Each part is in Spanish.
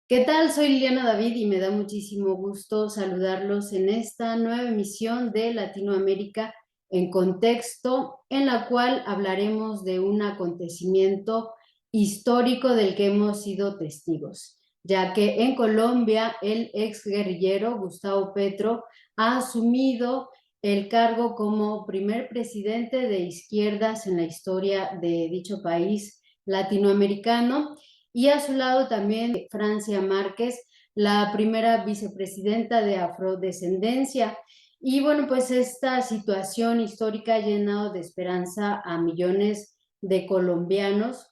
¿Qué tal? Soy Liliana David y me da muchísimo gusto saludarlos en esta nueva emisión de Latinoamérica en Contexto, en la cual hablaremos de un acontecimiento histórico del que hemos sido testigos, ya que en Colombia el ex guerrillero Gustavo Petro ha asumido el cargo como primer presidente de izquierdas en la historia de dicho país latinoamericano y a su lado también Francia Márquez, la primera vicepresidenta de afrodescendencia. Y bueno, pues esta situación histórica ha llenado de esperanza a millones de colombianos.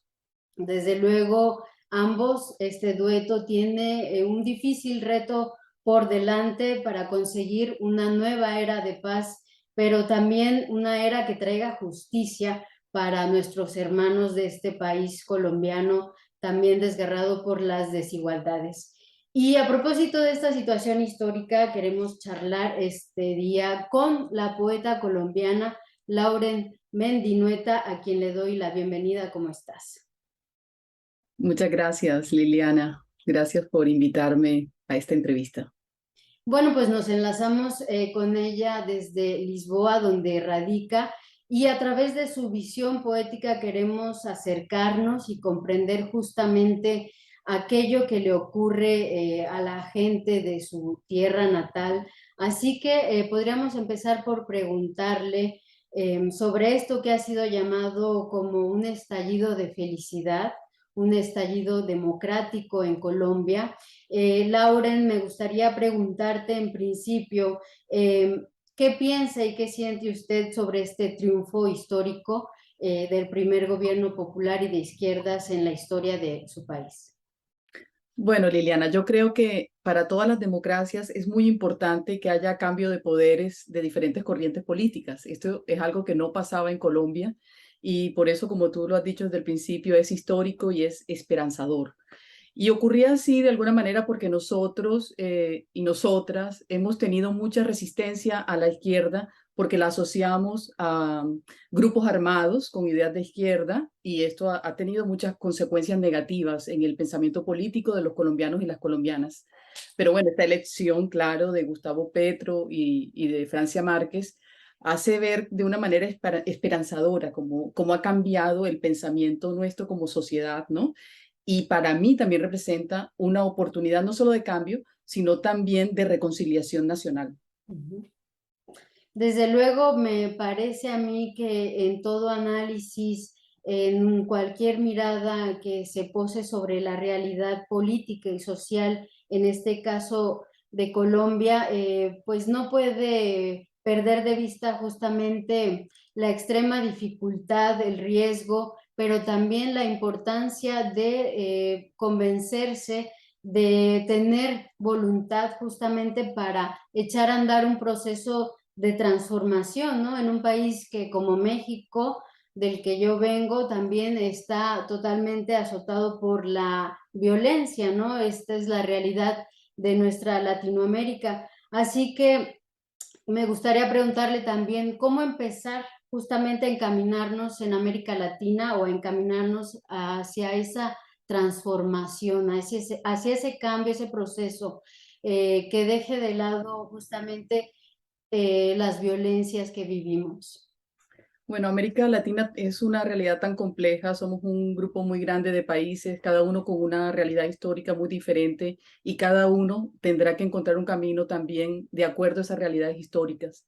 Desde luego, ambos, este dueto tiene un difícil reto por delante para conseguir una nueva era de paz, pero también una era que traiga justicia para nuestros hermanos de este país colombiano, también desgarrado por las desigualdades. Y a propósito de esta situación histórica, queremos charlar este día con la poeta colombiana Lauren Mendinueta, a quien le doy la bienvenida. ¿Cómo estás? Muchas gracias, Liliana. Gracias por invitarme a esta entrevista. Bueno, pues nos enlazamos con ella desde Lisboa, donde radica, y a través de su visión poética queremos acercarnos y comprender justamente aquello que le ocurre a la gente de su tierra natal. Así que podríamos empezar por preguntarle sobre esto que ha sido llamado como un estallido de felicidad, un estallido democrático en Colombia. Lauren, me gustaría preguntarte en principio, ¿qué piensa y qué siente usted sobre este triunfo histórico del primer gobierno popular y de izquierdas en la historia de su país? Bueno, Liliana, yo creo que para todas las democracias es muy importante que haya cambio de poderes de diferentes corrientes políticas. Esto es algo que no pasaba en Colombia y por eso, como tú lo has dicho desde el principio, es histórico y es esperanzador. Y ocurría así de alguna manera porque nosotros y nosotras hemos tenido mucha resistencia a la izquierda porque la asociamos a grupos armados con ideas de izquierda y esto ha tenido muchas consecuencias negativas en el pensamiento político de los colombianos y las colombianas. Pero bueno, esta elección, claro, de Gustavo Petro y de Francia Márquez hace ver de una manera esperanzadora cómo ha cambiado el pensamiento nuestro como sociedad, ¿no? Y para mí también representa una oportunidad no solo de cambio, sino también de reconciliación nacional. Ujú. Desde luego, me parece a mí que en todo análisis, en cualquier mirada que se pose sobre la realidad política y social, en este caso de Colombia, pues no puede perder de vista justamente la extrema dificultad, el riesgo, pero también la importancia de convencerse, de tener voluntad justamente para echar a andar un proceso de transformación, ¿no? En un país que como México, del que yo vengo, también está totalmente azotado por la violencia, ¿no? Esta es la realidad de nuestra Latinoamérica. Así que me gustaría preguntarle también cómo empezar justamente a encaminarnos en América Latina o a encaminarnos hacia esa transformación, hacia ese cambio, ese proceso que deje de lado justamente las violencias que vivimos. Bueno, América Latina es una realidad tan compleja, somos un grupo muy grande de países, cada uno con una realidad histórica muy diferente y cada uno tendrá que encontrar un camino también de acuerdo a esas realidades históricas.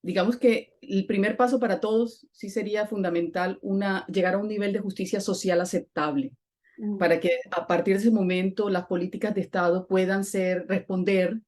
Digamos que el primer paso para todos sí sería fundamental llegar a un nivel de justicia social aceptable, Mm. para que a partir de ese momento las políticas de Estado puedan responder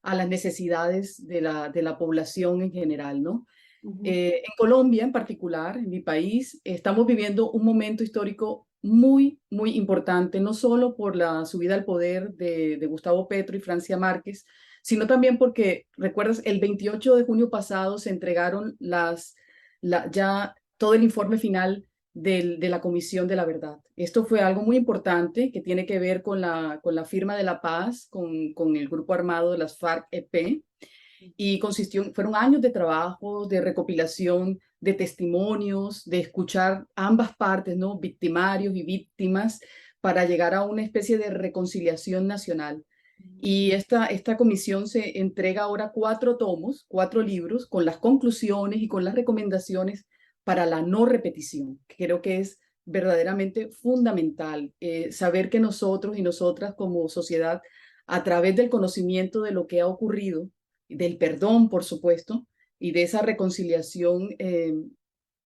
a las necesidades de la población en general, ¿no? Ujú. En Colombia en particular, en mi país, estamos viviendo un momento histórico muy, muy importante, no solo por la subida al poder de Gustavo Petro y Francia Márquez, sino también porque, recuerdas, el 28 de junio pasado se entregaron ya todo el informe final de la Comisión de la Verdad. Esto fue algo muy importante que tiene que ver con la firma de la paz con el grupo armado de las FARC-EP y fueron años de trabajo, de recopilación de testimonios, de escuchar ambas partes, ¿no? Victimarios y víctimas, para llegar a una especie de reconciliación nacional. Y esta comisión se entrega ahora 4 tomos, 4 libros, con las conclusiones y con las recomendaciones para la no repetición. Creo que es verdaderamente fundamental saber que nosotros y nosotras como sociedad, a través del conocimiento de lo que ha ocurrido, del perdón, por supuesto, y de esa reconciliación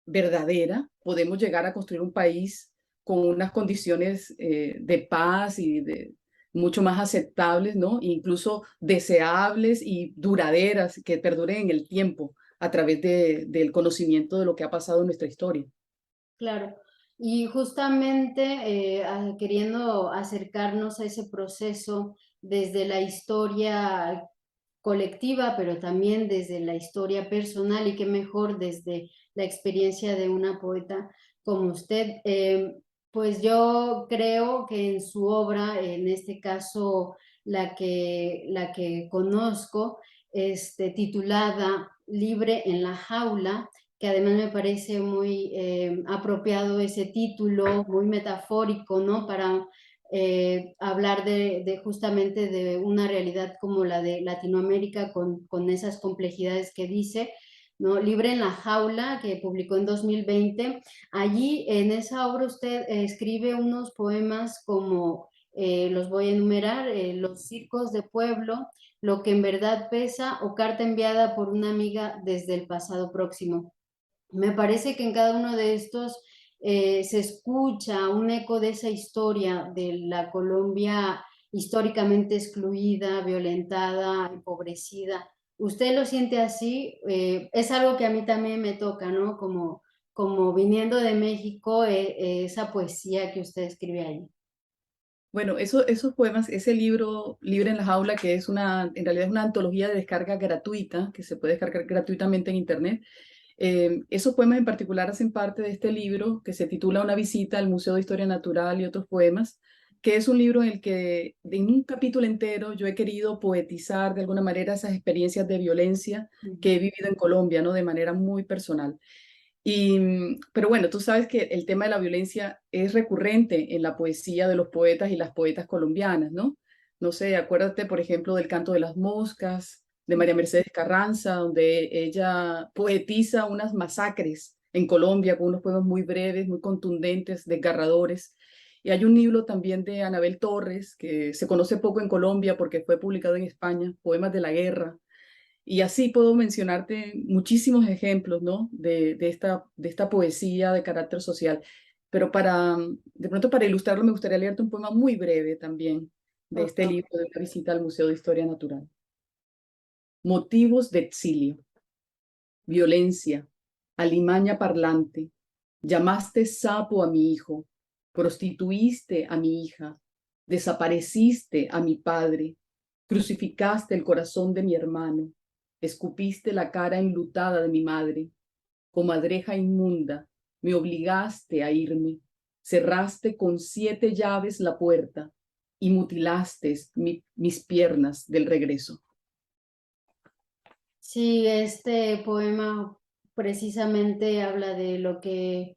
verdadera, podemos llegar a construir un país con unas condiciones de paz y de mucho más aceptables, ¿no? Incluso deseables y duraderas, que perduren en el tiempo a través del conocimiento de lo que ha pasado en nuestra historia. Claro, y justamente queriendo acercarnos a ese proceso desde la historia colectiva, pero también desde la historia personal, y qué mejor desde la experiencia de una poeta como usted. Pues yo creo que en su obra, en este caso la que conozco, titulada Libre en la jaula, que además me parece muy apropiado ese título, muy metafórico, ¿no? Para hablar de justamente de una realidad como la de Latinoamérica con esas complejidades que dice, ¿no? Libre en la jaula, que publicó en 2020. Allí en esa obra usted escribe unos poemas como, los voy a enumerar: Los circos de pueblo, Lo que en verdad pesa, o Carta enviada por una amiga desde el pasado próximo. Me parece que en cada uno de estos se escucha un eco de esa historia de la Colombia históricamente excluida, violentada, empobrecida. ¿Usted lo siente así? Es algo que a mí también me toca, ¿no? Como viniendo de México, esa poesía que usted escribe ahí. Bueno, esos poemas, ese libro Libre en la jaula, que es en realidad es una antología de descarga gratuita, que se puede descargar gratuitamente en internet. Esos poemas en particular hacen parte de este libro que se titula Una visita al Museo de Historia Natural y otros poemas, que es un libro en el que en un capítulo entero yo he querido poetizar de alguna manera esas experiencias de violencia que he vivido en Colombia, ¿no? De manera muy personal. Pero bueno, tú sabes que el tema de la violencia es recurrente en la poesía de los poetas y las poetas colombianas, ¿no? No sé, acuérdate, por ejemplo, del Canto de las Moscas, de María Mercedes Carranza, donde ella poetiza unas masacres en Colombia con unos poemas muy breves, muy contundentes, desgarradores. Y hay un libro también de Anabel Torres, que se conoce poco en Colombia porque fue publicado en España, Poemas de la Guerra, y así puedo mencionarte muchísimos ejemplos, ¿no? De esta poesía de carácter social. Pero de pronto para ilustrarlo, me gustaría leerte un poema muy breve también de Por este favor. libro de una visita al Museo de Historia Natural. Motivos de exilio, violencia, alimaña parlante, llamaste sapo a mi hijo, prostituiste a mi hija, desapareciste a mi padre, crucificaste el corazón de mi hermano, escupiste la cara enlutada de mi madre, comadreja inmunda, me obligaste a irme, cerraste con 7 llaves la puerta y mutilaste mis piernas del regreso. Sí, este poema precisamente habla de lo que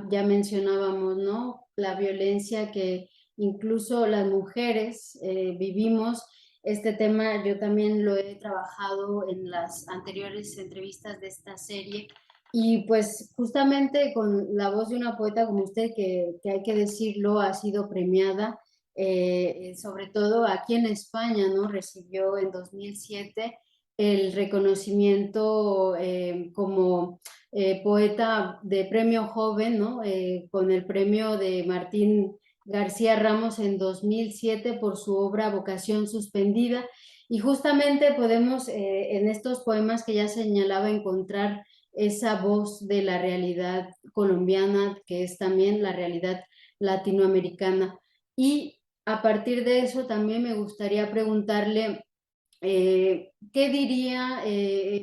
ya mencionábamos, ¿no? La violencia que incluso las mujeres vivimos. Este tema yo también lo he trabajado en las anteriores entrevistas de esta serie, y pues justamente con la voz de una poeta como usted, que hay que decirlo, ha sido premiada, sobre todo aquí en España, ¿no? Recibió en 2007 el reconocimiento como poeta de premio joven, ¿no? Con el premio de Martín García Ramos en 2007 por su obra Vocación Suspendida. Y justamente podemos en estos poemas que ya señalaba encontrar esa voz de la realidad colombiana, que es también la realidad latinoamericana. Y a partir de eso también me gustaría preguntarle, ¿qué diría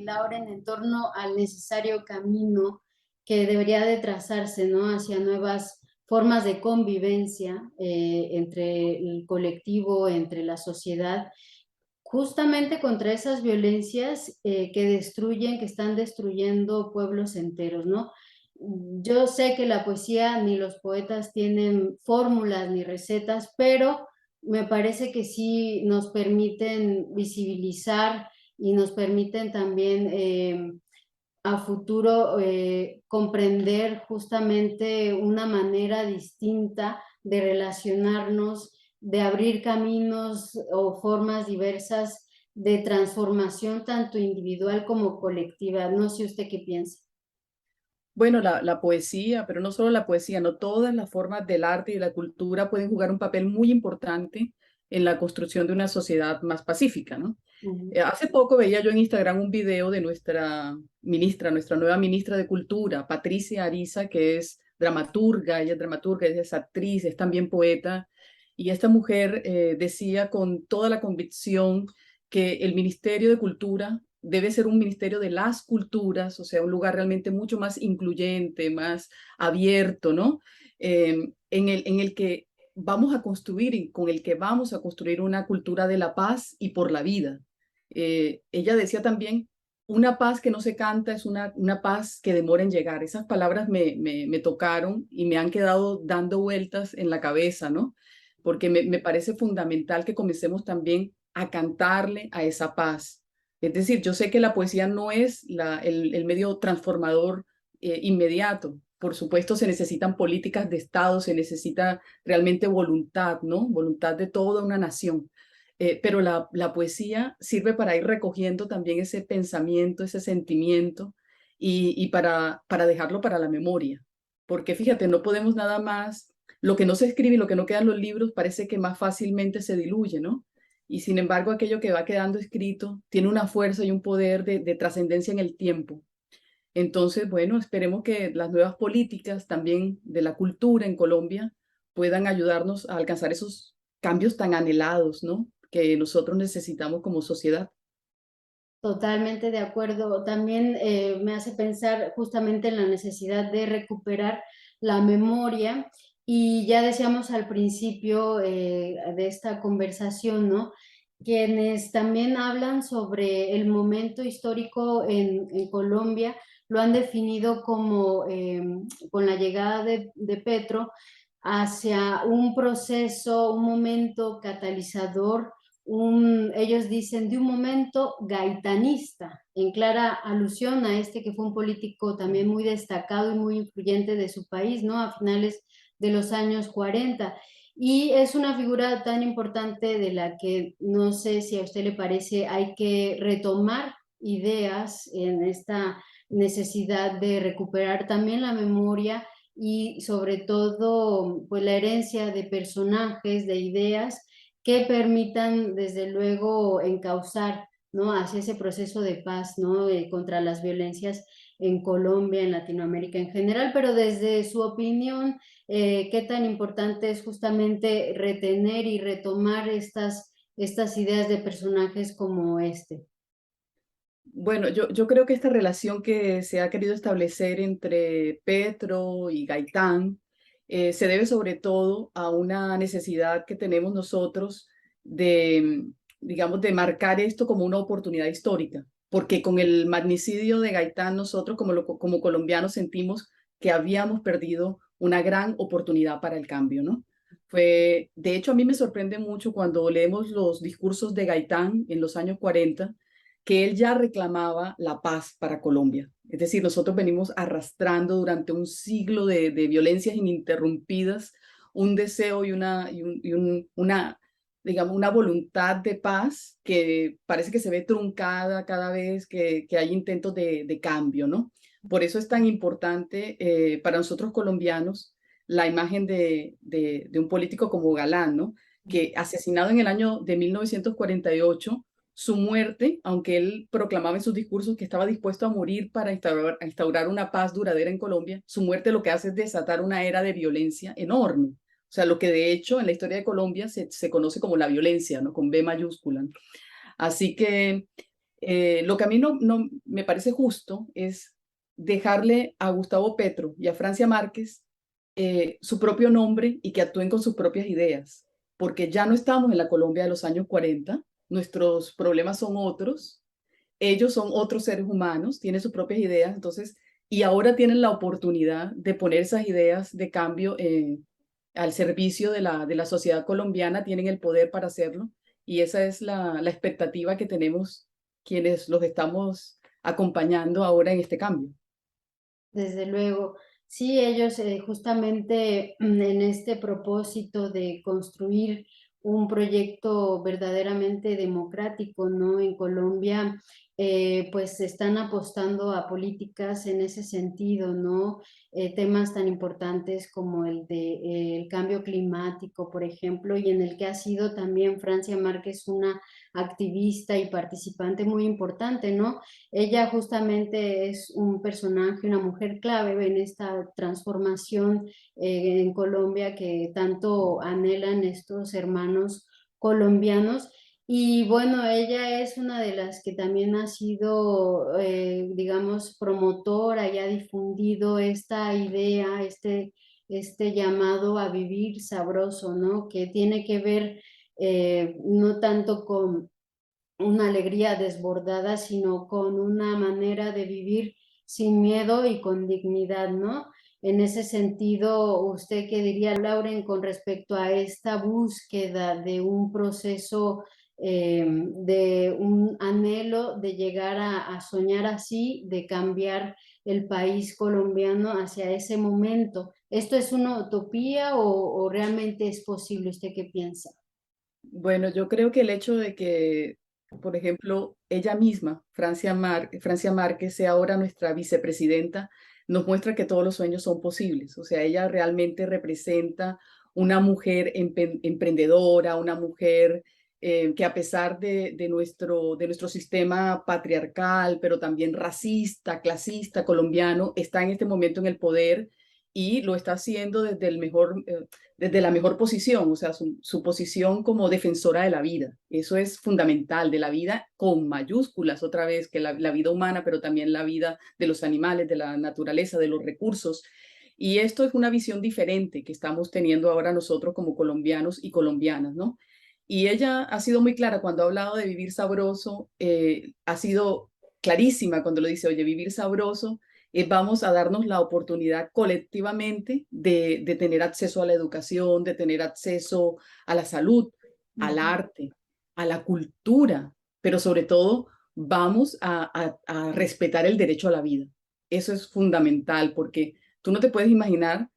Laura en torno al necesario camino que debería de trazarse, ¿no? Hacia nuevas formas de convivencia entre el colectivo, entre la sociedad, justamente contra esas violencias que destruyen, que están destruyendo pueblos enteros, ¿no? yo sé que la poesía ni los poetas tienen fórmulas ni recetas, pero me parece que sí nos permiten visibilizar y nos permiten también a futuro comprender justamente una manera distinta de relacionarnos, de abrir caminos o formas diversas de transformación tanto individual como colectiva. No sé usted qué piensa. Bueno, la poesía, pero no solo la poesía, no todas las formas del arte y de la cultura pueden jugar un papel muy importante en la construcción de una sociedad más pacífica, ¿no? Ujú. Hace poco veía yo en Instagram un video de nuestra ministra, nuestra nueva ministra de Cultura, Patricia Ariza, que es dramaturga, ella es dramaturga, ella es actriz, es también poeta, y esta mujer decía con toda la convicción que el Ministerio de Cultura debe ser un ministerio de las culturas, o sea, un lugar realmente mucho más incluyente, más abierto, ¿no? En el que vamos a construir y con el que vamos a construir una cultura de la paz y por la vida. Ella decía también, una paz que no se canta es una paz que demora en llegar. Esas palabras me tocaron y me han quedado dando vueltas en la cabeza, ¿no? Porque me parece fundamental que comencemos también a cantarle a esa paz. Es decir, yo sé que la poesía no es el medio transformador inmediato. Por supuesto, se necesitan políticas de Estado, se necesita realmente voluntad, ¿no? Voluntad de toda una nación. Pero la poesía sirve para ir recogiendo también ese pensamiento, ese sentimiento y para dejarlo para la memoria. Porque fíjate, no podemos nada más, lo que no se escribe y lo que no queda en los libros parece que más fácilmente se diluye, ¿no? Y sin embargo, aquello que va quedando escrito tiene una fuerza y un poder de trascendencia en el tiempo. Entonces, bueno, esperemos que las nuevas políticas también de la cultura en Colombia puedan ayudarnos a alcanzar esos cambios tan anhelados, ¿no? Que nosotros necesitamos como sociedad. Totalmente de acuerdo. También me hace pensar justamente en la necesidad de recuperar la memoria. Y ya decíamos al principio de esta conversación, ¿no? Quienes también hablan sobre el momento histórico en Colombia lo han definido como con la llegada de Petro hacia un proceso, un momento catalizador, ellos dicen de un momento gaitanista, en clara alusión a este que fue un político también muy destacado y muy influyente de su país, ¿no? A finales de los años 40. Y es una figura tan importante de la que no sé si a usted le parece hay que retomar ideas en esta necesidad de recuperar también la memoria y sobre todo pues la herencia de personajes, de ideas que permitan desde luego encauzar, ¿no? Hacia ese proceso de paz, ¿no? Contra las violencias en Colombia, en Latinoamérica en general, pero desde su opinión, ¿qué tan importante es justamente retener y retomar estas ideas de personajes como este? Bueno, yo creo que esta relación que se ha querido establecer entre Petro y Gaitán se debe sobre todo a una necesidad que tenemos nosotros de, digamos, de marcar esto como una oportunidad histórica, porque con el magnicidio de Gaitán nosotros como colombianos sentimos que habíamos perdido una gran oportunidad para el cambio, ¿no? De hecho, a mí me sorprende mucho cuando leemos los discursos de Gaitán en los años 40 que él ya reclamaba la paz para Colombia. Es decir, nosotros venimos arrastrando durante un siglo de violencias ininterrumpidas un deseo y digamos, una voluntad de paz que parece que se ve truncada cada vez que hay intentos de cambio, ¿no? Por eso es tan importante para nosotros colombianos la imagen de un político como Galán, ¿no? Que asesinado en el año de 1948 su muerte, aunque él proclamaba en sus discursos que estaba dispuesto a morir para instaurar una paz duradera en Colombia, su muerte lo que hace es desatar una era de violencia enorme. O sea, lo que de hecho en la historia de Colombia se conoce como la violencia, ¿no? Con B mayúscula. Así que lo que a mí no me parece justo es dejarle a Gustavo Petro y a Francia Márquez su propio nombre y que actúen con sus propias ideas, porque ya no estamos en la Colombia de los años 40, nuestros problemas son otros, ellos son otros seres humanos, tienen sus propias ideas, entonces y ahora tienen la oportunidad de poner esas ideas de cambio al servicio de la sociedad colombiana, tienen el poder para hacerlo y esa es la expectativa que tenemos quienes los estamos acompañando ahora en este cambio. Desde luego, sí, ellos justamente en este propósito de construir un proyecto verdaderamente democrático, ¿no? En Colombia, pues están apostando a políticas en ese sentido, ¿no? Temas tan importantes como el de el cambio climático, por ejemplo, y en el que ha sido también Francia Márquez una activista y participante muy importante, ¿no? Ella justamente es un personaje, una mujer clave en esta transformación en Colombia que tanto anhelan estos hermanos colombianos. Y bueno, ella es una de las que también ha sido, digamos, promotora y ha difundido esta idea, este llamado a vivir sabroso, ¿no? Que tiene que ver no tanto con una alegría desbordada, sino con una manera de vivir sin miedo y con dignidad, ¿no? En ese sentido, ¿usted qué diría, Lauren, con respecto a esta búsqueda de un proceso, de un anhelo de llegar a soñar así, de cambiar el país colombiano hacia ese momento? ¿Esto es una utopía o realmente es posible? ¿Usted qué piensa? Bueno, yo creo que el hecho de que, por ejemplo, ella misma, Francia Márquez, sea ahora nuestra vicepresidenta, nos muestra que todos los sueños son posibles. O sea, ella realmente representa una mujer emprendedora, una mujer que a pesar de nuestro sistema patriarcal, pero también racista, clasista, colombiano, está en este momento en el poder y lo está haciendo desde desde la mejor posición, o sea, su posición como defensora de la vida. Eso es fundamental, de la vida con mayúsculas, otra vez, que la vida humana, pero también la vida de los animales, de la naturaleza, de los recursos. Y esto es una visión diferente que estamos teniendo ahora nosotros como colombianos y colombianas, ¿no? Y ella ha sido muy clara cuando ha hablado de vivir sabroso, ha sido clarísima cuando lo dice, oye, vivir sabroso vamos a darnos la oportunidad colectivamente de tener acceso a la educación, de tener acceso a la salud, al Ujú. arte, a la cultura, pero sobre todo vamos a respetar el derecho a la vida. Eso es fundamental porque tú no te puedes imaginar,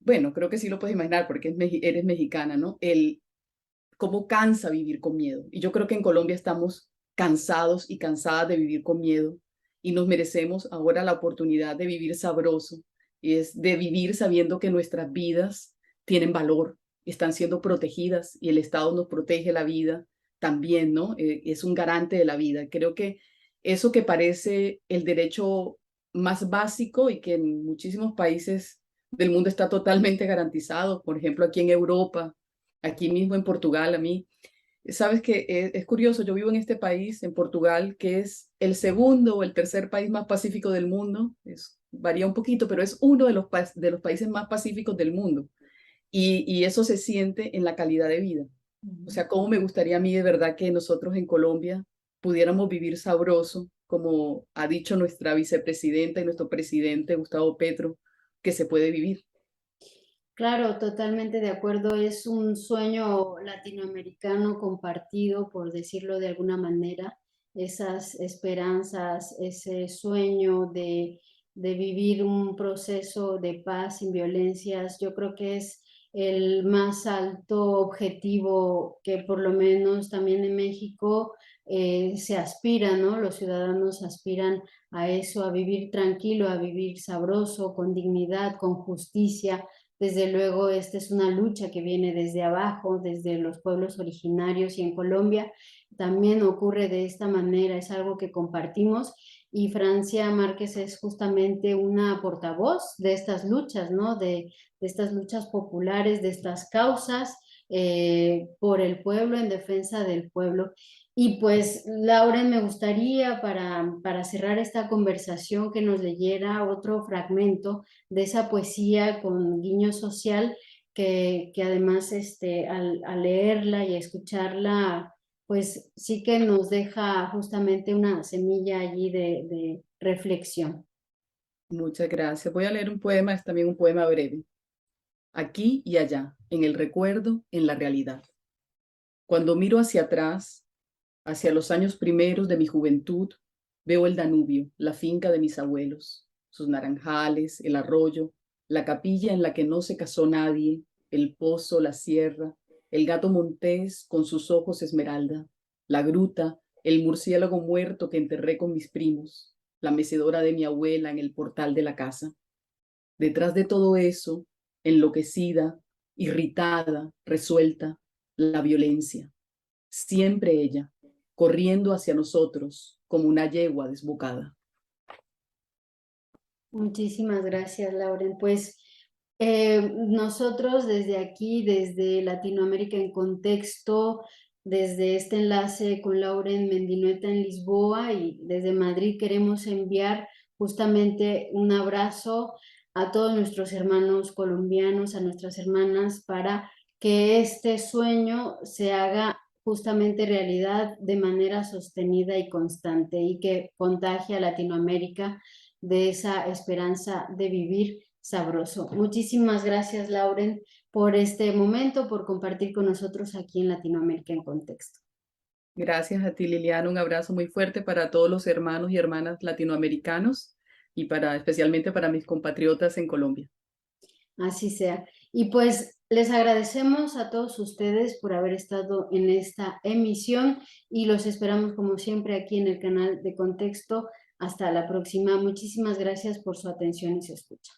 bueno, creo que sí lo puedes imaginar porque eres mexicana, ¿no? Cómo cansa vivir con miedo. Y yo creo que en Colombia estamos cansados y cansadas de vivir con miedo y nos merecemos ahora la oportunidad de vivir sabroso, y es de vivir sabiendo que nuestras vidas tienen valor, están siendo protegidas y el Estado nos protege la vida también, ¿no? Es un garante de la vida. Creo que eso que parece el derecho más básico y que en muchísimos países del mundo está totalmente garantizado, por ejemplo, aquí en Europa, aquí mismo en Portugal, a mí, sabes que es curioso, yo vivo en este país, en Portugal, que es el segundo o el tercer país más pacífico del mundo, varía un poquito, pero es uno de de los países más pacíficos del mundo. Y eso se siente en la calidad de vida. O sea, cómo me gustaría a mí de verdad que nosotros en Colombia pudiéramos vivir sabroso, como ha dicho nuestra vicepresidenta y nuestro presidente Gustavo Petro, que se puede vivir. Claro, totalmente de acuerdo. Es un sueño latinoamericano compartido, por decirlo de alguna manera. Esas esperanzas, ese sueño de vivir un proceso de paz sin violencias, yo creo que es el más alto objetivo que por lo menos también en México se aspira, ¿no? Los ciudadanos aspiran a eso, a vivir tranquilo, a vivir sabroso, con dignidad, con justicia. Desde luego, esta es una lucha que viene desde abajo, desde los pueblos originarios y en Colombia también ocurre de esta manera, es algo que compartimos y Francia Márquez es justamente una portavoz de estas luchas, ¿no? De estas luchas populares, de estas causas por el pueblo, en defensa del pueblo. Y pues, Lauren, me gustaría para cerrar esta conversación que nos leyera otro fragmento de esa poesía con guiño social que además al leerla y escucharla, pues sí que nos deja justamente una semilla allí de reflexión. Muchas gracias. Voy a leer un poema, es también un poema breve. Aquí y allá, en el recuerdo, en la realidad. Cuando miro hacia atrás, hacia los años primeros de mi juventud, veo el Danubio, la finca de mis abuelos, sus naranjales, el arroyo, la capilla en la que no se casó nadie, el pozo, la sierra, el gato montés con sus ojos esmeralda, la gruta, el murciélago muerto que enterré con mis primos, la mecedora de mi abuela en el portal de la casa. Detrás de todo eso, enloquecida, irritada, resuelta, la violencia. Siempre ella, corriendo hacia nosotros como una yegua desbocada. Muchísimas gracias, Lauren. Pues nosotros desde aquí, desde Latinoamérica en Contexto, desde este enlace con Lauren Mendinoeta en Lisboa y desde Madrid queremos enviar justamente un abrazo a todos nuestros hermanos colombianos, a nuestras hermanas, para que este sueño se haga justamente realidad de manera sostenida y constante y que contagie a Latinoamérica de esa esperanza de vivir sabroso. Muchísimas gracias, Lauren, por este momento, por compartir con nosotros aquí en Latinoamérica en Contexto. Gracias a ti, Liliana. Un abrazo muy fuerte para todos los hermanos y hermanas latinoamericanos y especialmente para mis compatriotas en Colombia. Así sea. Y pues les agradecemos a todos ustedes por haber estado en esta emisión y los esperamos como siempre aquí en el canal de Contexto. Hasta la próxima. Muchísimas gracias por su atención y su escucha.